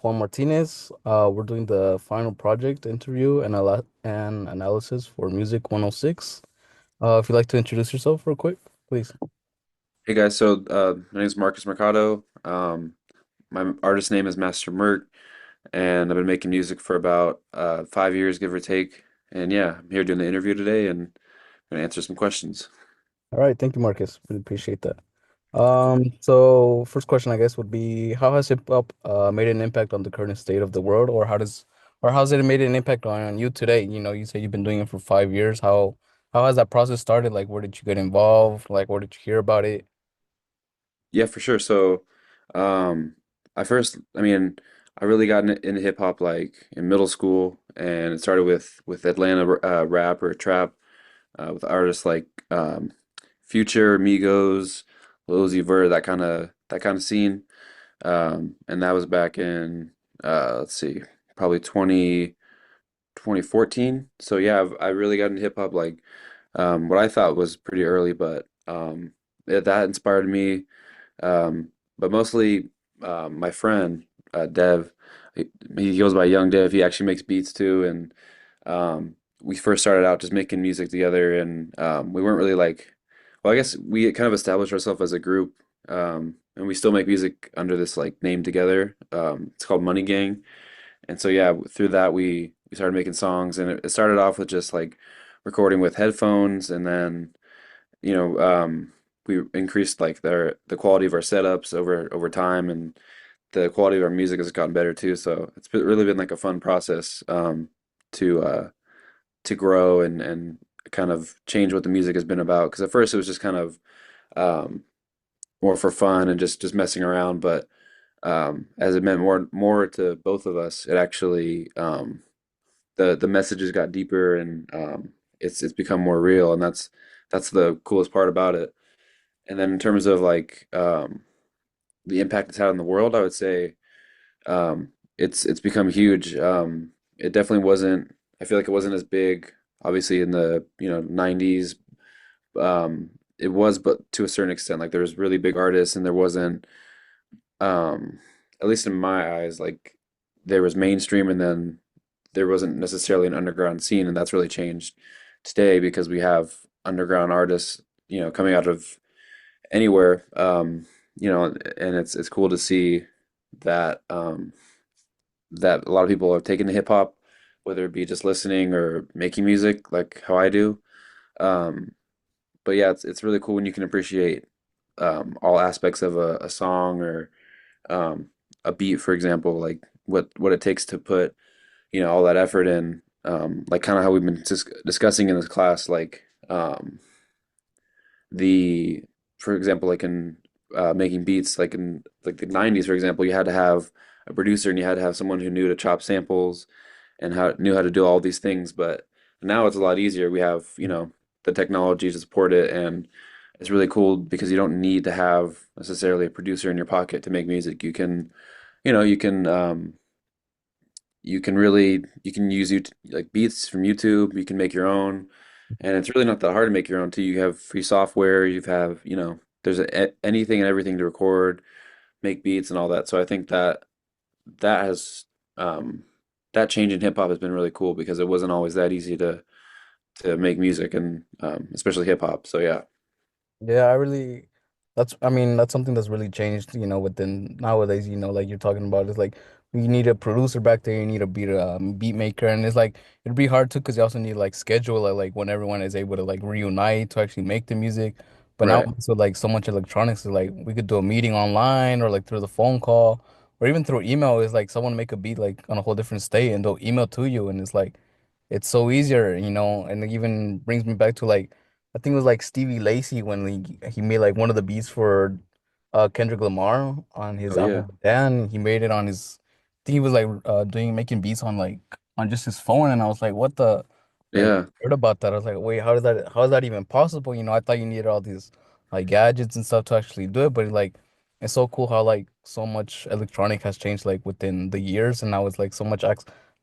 Juan Martinez. We're doing the final project interview and analysis for Music 106. If you'd like to introduce yourself real quick, please. Hey guys, my name is Marcus Mercado. My artist name is Master Merc, and I've been making music for about 5 years, give or take. And yeah, I'm here doing the interview today and gonna answer some questions. All right, thank you, Marcus. Really appreciate that. Of course. So first question, I guess, would be how has hip hop made an impact on the current state of the world, or how's it made an impact on you today? You say you've been doing it for 5 years. How has that process started? Like, where did you get involved? Like, where did you hear about it? Yeah, for sure. Um, I really got into hip hop like in middle school, and it started with Atlanta rap or trap with artists like Future, Migos, Lil Uzi Vert, that kind of scene. And that was back in let's see, probably 2014. So yeah, I really got into hip hop like what I thought was pretty early, but that inspired me. But mostly my friend Dev, he, he goes by Young Dev. He actually makes beats too, and we first started out just making music together, and we weren't really like, well, I guess we kind of established ourselves as a group, and we still make music under this like name together. It's called Money Gang, and so yeah, through that we started making songs, and it started off with just like recording with headphones, and then you know, we increased like the quality of our setups over time, and the quality of our music has gotten better too. So really been like a fun process to uh, to grow and kind of change what the music has been about. Because at first it was just kind of um, more for fun and just messing around, but as it meant more to both of us, it actually the messages got deeper and it's become more real, and that's the coolest part about it. And then in terms of like the impact it's had on the world, I would say it's become huge. It definitely wasn't. I feel like it wasn't as big, obviously in the 90s. It was, but to a certain extent, like there was really big artists, and there wasn't, um, at least in my eyes, like there was mainstream, and then there wasn't necessarily an underground scene, and that's really changed today because we have underground artists, coming out of anywhere, and it's cool to see that that a lot of people have taken to hip hop, whether it be just listening or making music, like how I do. Um, but yeah, it's really cool when you can appreciate all aspects of a song or um, a beat, for example, like what it takes to put all that effort in, like kind of how we've been discussing in this class, like the for example, like in making beats, like in like the 90s, for example, you had to have a producer and you had to have someone who knew to chop samples and how knew how to do all these things. But now it's a lot easier. We have, the technology to support it, and it's really cool because you don't need to have necessarily a producer in your pocket to make music. You can, you know, you can use like beats from YouTube. You can make your own, and it's really not that hard to make your own too. You have free software. You have, there's anything and everything to record, make beats, and all that. So I think that has um, that change in hip hop has been really cool because it wasn't always that easy to make music, and especially hip hop. So yeah, Yeah, that's something that's really changed, within nowadays, like you're talking about, it's like you need a producer back there, you need a beat maker, and it's like it'd be hard too, because you also need like schedule like when everyone is able to like reunite to actually make the music. But now right, so like so much electronics is like we could do a meeting online or like through the phone call or even through email. Is like someone make a beat like on a whole different state and they'll email to you, and it's like it's so easier, and it even brings me back to like I think it was like Stevie Lacy when he made like one of the beats for Kendrick Lamar on his oh yeah, album. Dan, he made it on his I think he was like doing making beats on like on just his phone, and I was like, what the like yeah, heard about that. I was like, wait, how is that even possible? I thought you needed all these like gadgets and stuff to actually do it, but like it's so cool how like so much electronic has changed like within the years, and now it's like so much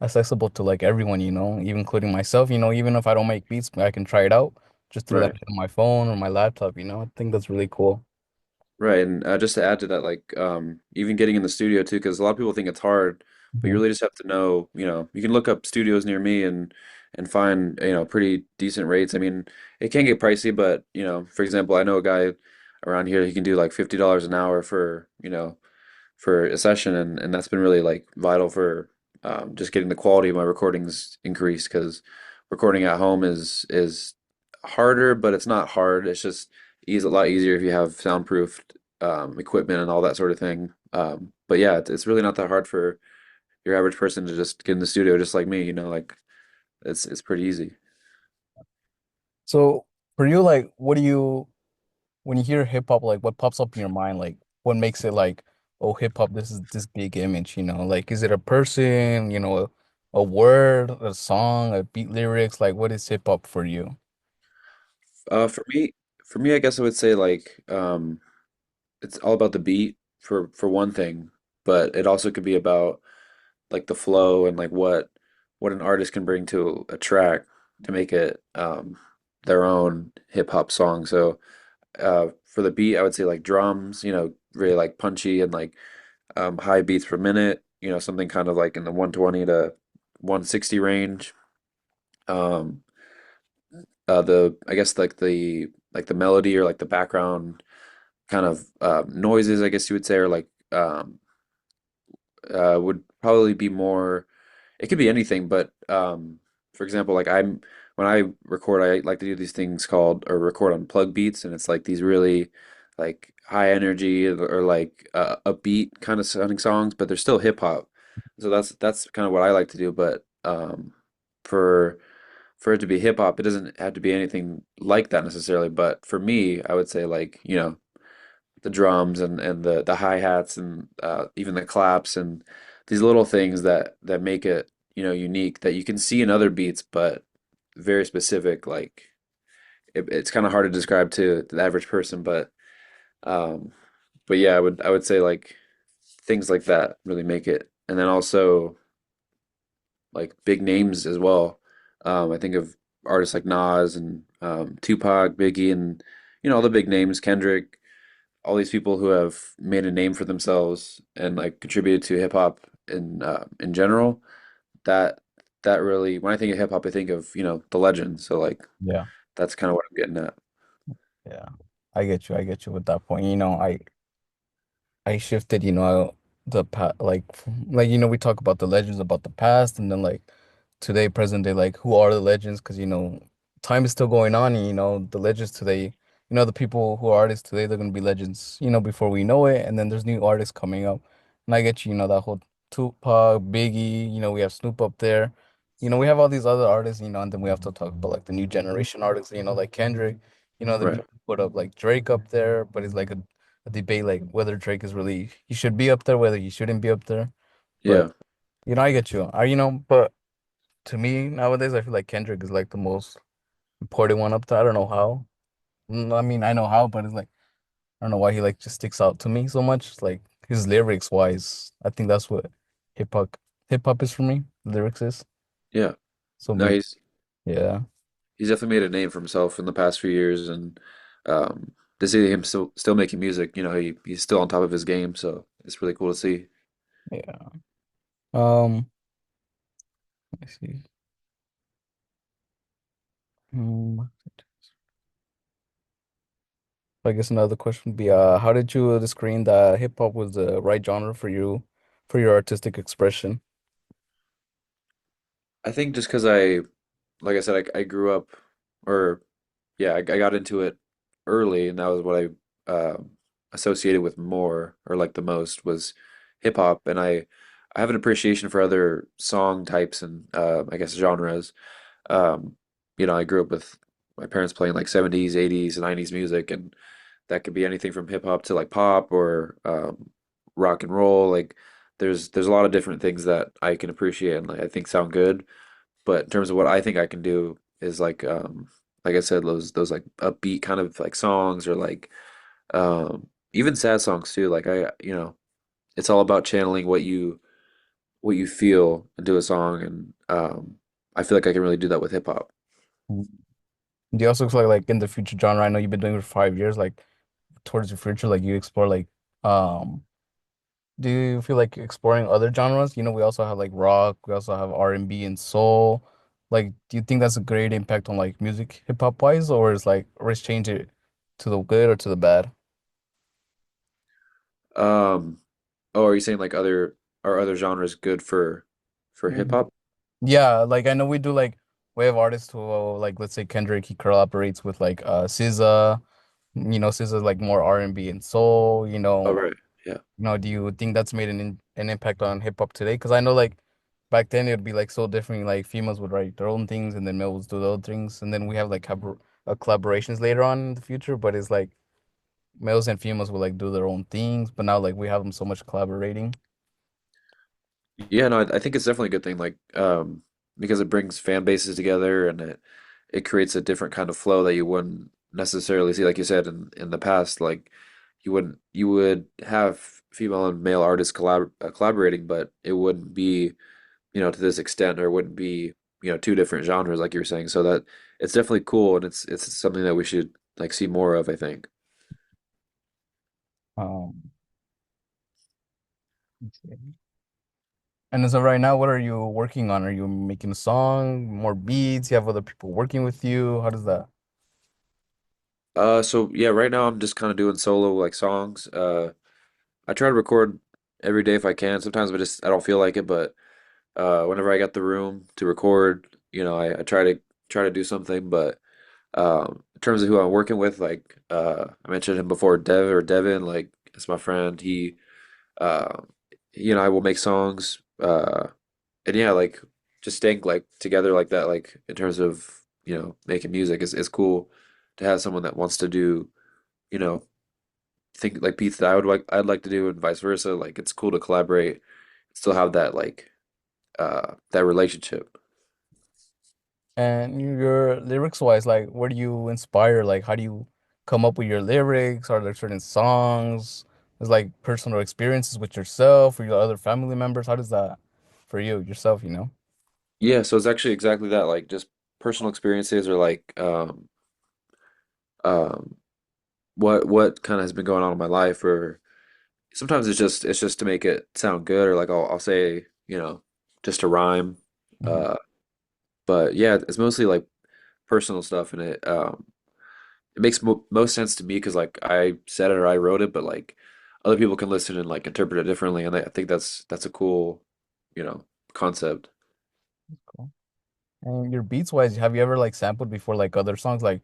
accessible to like everyone, even including myself, even if I don't make beats, I can try it out just through the right. app on my phone or my laptop, I think that's really cool. Right, and just to add to that, like even getting in the studio too, because a lot of people think it's hard, but you Mhm. really just have to know, you can look up studios near me and find, pretty decent rates. I mean, it can get pricey, but for example, I know a guy around here, he can do like $50 an hour for a session, and that's been really like vital for just getting the quality of my recordings increased because recording at home is harder, but it's not hard. It's just a lot easier if you have soundproofed equipment and all that sort of thing. But yeah, it's really not that hard for your average person to just get in the studio, just like me. Like it's pretty easy. So for you, like, what do you when you hear hip hop, like, what pops up in your mind? Like, what makes it like, oh, hip hop, this is this big image, Like, is it a person, a word, a song, a beat lyrics? Like, what is hip hop for you? For me, I guess I would say like it's all about the beat for one thing, but it also could be about like the flow and like what an artist can bring to a track to make it their own hip hop song. So for the beat, I would say like drums, really like punchy and like high beats per minute, something kind of like in the 120 to 160 range. Um, the I guess like the melody or like the background kind of noises, I guess you would say, or like would probably be more. It could be anything, but for example, like when I record, I like to do these things called or record on plug beats, and it's like these really like high energy or like upbeat kind of sounding songs, but they're still hip hop. So that's kind of what I like to do. But for for it to be hip hop, it doesn't have to be anything like that necessarily. But for me, I would say like the drums and the hi-hats and even the claps and these little things that make it, unique that you can see in other beats, but very specific. Like it's kind of hard to describe to the average person, um, but yeah, I would say like things like that really make it. And then also like big names as well. I think of artists like Nas and Tupac, Biggie, and all the big names, Kendrick, all these people who have made a name for themselves and like contributed to hip hop in general. That that really, when I think of hip hop, I think of the legends. So like Yeah. that's kind of what I'm getting at. Yeah. I get you. I get you with that point. I shifted, the past, like we talk about the legends about the past, and then like today, present day, like who are the legends? Because time is still going on, and the legends today, the people who are artists today, they're gonna be legends, before we know it, and then there's new artists coming up, and I get you, that whole Tupac, Biggie, we have Snoop up there, we have all these other artists, and then we have to talk about like the new generation artists, like Kendrick, the Right. people put up like Drake up there, but it's like a debate like whether Drake is really he should be up there, whether he shouldn't be up there. But Yeah. I get you. But to me nowadays I feel like Kendrick is like the most important one up there. I don't know how. I mean I know how, but it's like I don't know why he like just sticks out to me so much. It's like his lyrics wise, I think that's what hip hop hip hop is for me. Lyrics is Yeah. so No, big. Yeah. he's definitely made a name for himself in the past few years, and to see him still making music, he's still on top of his game. So it's really cool to see. Yeah. Um, let me see. Hmm. I guess another question would be, how did you screen that hip hop was the right genre for you for your artistic expression? I think just because like I said, I grew up, or yeah, I got into it early, and that was what I associated with more, or like the most, was hip hop. And I have an appreciation for other song types and I guess genres. Um, I grew up with my parents playing like 70s, 80s, and 90s music, and that could be anything from hip hop to like pop or rock and roll. Like there's a lot of different things that I can appreciate and like I think sound good. But in terms of what I think I can do is like I said, those like upbeat kind of like songs or like even sad songs too. Like it's all about channeling what you feel into a song, and I feel like I can really do that with hip hop. Mm. Do you also feel like in the future genre? I know you've been doing it for 5 years. Like, towards the future, like you explore like um do you feel like exploring other genres? We also have like rock, we also have R&B and soul. Like, do you think that's a great impact on like music, hip hop wise, or is like or is change it to the good or to the bad? Um, oh, are you saying like other genres good for hip Mhm. hop? Yeah, like I know we do like we have artists who like let's say Kendrick he collaborates with like SZA. SZA's like more R&B and soul, Oh, right. Yeah. Do you think that's made an impact on hip hop today? Because I know like back then it would be like so different. Like females would write their own things and then males would do their own things, and then we have like collaborations later on in the future. But it's like males and females would like do their own things, but now like we have them so much collaborating. Yeah, no, I think it's definitely a good thing, like because it brings fan bases together and it creates a different kind of flow that you wouldn't necessarily see, like you said in the past, like you would have female and male artists collaborating, but it wouldn't be, to this extent, or it wouldn't be, two different genres like you were saying. So that it's definitely cool and it's something that we should like see more of, I think. Um, let's see. And so right now, what are you working on? Are you making a song, more beats? You have other people working with you? How does that? So yeah, right now I'm just kind of doing solo like songs. I try to record every day if I can. Sometimes I don't feel like it, but whenever I got the room to record, I try to do something. But in terms of who I'm working with, like I mentioned him before, Devin, like it's my friend. Uh, he and I will make songs. And yeah, like just staying like together like that, like in terms of making music is cool to have someone that wants to do you know think like beats that I'd like to do and vice versa. Like it's cool to collaborate, still have that like that relationship. And your lyrics wise, like where do you inspire? Like how do you come up with your lyrics? Are there certain songs? Is like personal experiences with yourself or your other family members? How does that for you, yourself? Yeah, so it's actually exactly that, like just personal experiences or like um what kind of has been going on in my life, or sometimes it's just to make it sound good, or like I'll say, just to rhyme. Mhm. Uh but yeah, it's mostly like personal stuff, and it makes most sense to me because like I said it or I wrote it, but like other people can listen and like interpret it differently, and I think that's a cool, you know, concept. Cool. And your beats wise, have you ever like sampled before like other songs like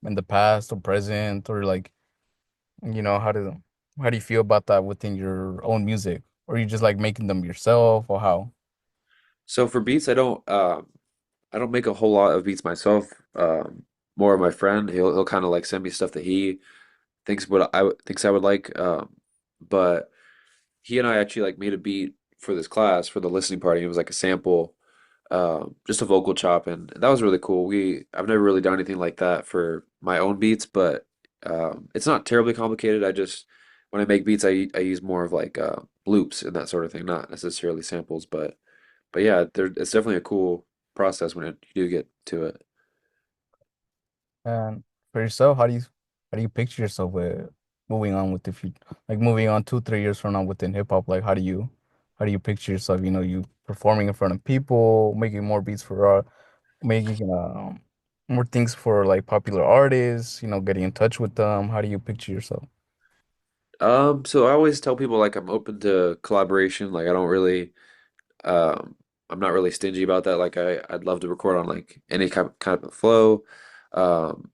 in the past or present or like how do you feel about that within your own music? Or you just like making them yourself or how? So for beats, I don't make a whole lot of beats myself. More of my friend. He'll kind of like send me stuff that he thinks I would like. But he and I actually like made a beat for this class for the listening party. It was like a sample, just a vocal chop, and that was really cool. I've never really done anything like that for my own beats, but it's not terribly complicated. I just when I make beats, I use more of like loops and that sort of thing, not necessarily samples. But yeah, it's definitely a cool process when you do get to it. And for yourself, how do you picture yourself with moving on with the future? Like moving on 2, 3 years from now within hip hop, like how do you picture yourself? You performing in front of people, making more beats for making more things for like popular artists, getting in touch with them. How do you picture yourself? So I always tell people like I'm open to collaboration. Like I don't really, um, I'm not really stingy about that. Like I'd love to record on like any kind of flow. Um,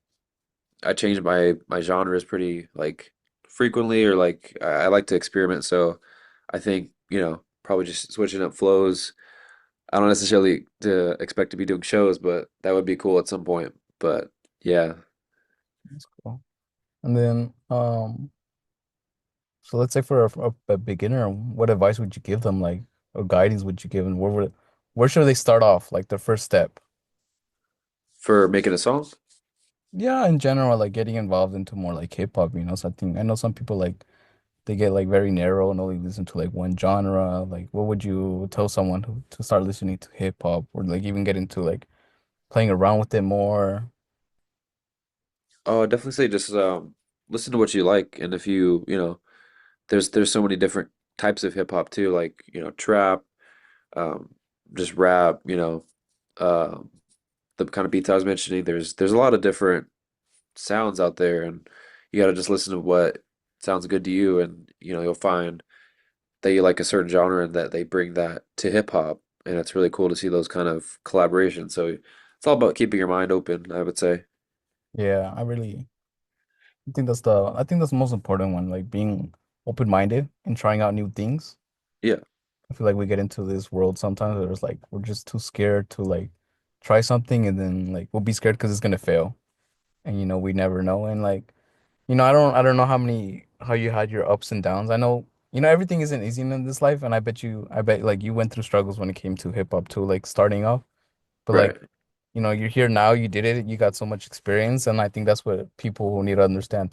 I change my genres pretty like frequently, or like I like to experiment. So I think, probably just switching up flows. I don't necessarily to expect to be doing shows, but that would be cool at some point. But yeah. That's cool. And then so let's say for a beginner, what advice would you give them, like, or guidance would you give them? Where should they start off, like their first step? For making a song? Yeah, in general, like getting involved into more like hip hop, something. I know some people like they get like very narrow and only listen to like one genre. Like, what would you tell someone to start listening to hip hop or like even get into like playing around with it more? Oh, I'd definitely say just listen to what you like, and if you know, there's so many different types of hip hop too, like trap, um, just rap, the kind of beats I was mentioning. There's a lot of different sounds out there, and you got to just listen to what sounds good to you, and you'll find that you like a certain genre and that they bring that to hip hop, and it's really cool to see those kind of collaborations. So it's all about keeping your mind open, I would say. Yeah, I think that's the most important one, like being open-minded and trying out new things. Yeah, I feel like we get into this world sometimes where it's like we're just too scared to like try something and then like we'll be scared because it's gonna fail. And we never know. And like, I don't know how you had your ups and downs. I know, everything isn't easy in this life, and I bet like you went through struggles when it came to hip hop too, like starting off. But like, right. you're here now, you did it, you got so much experience, and I think that's what people need to understand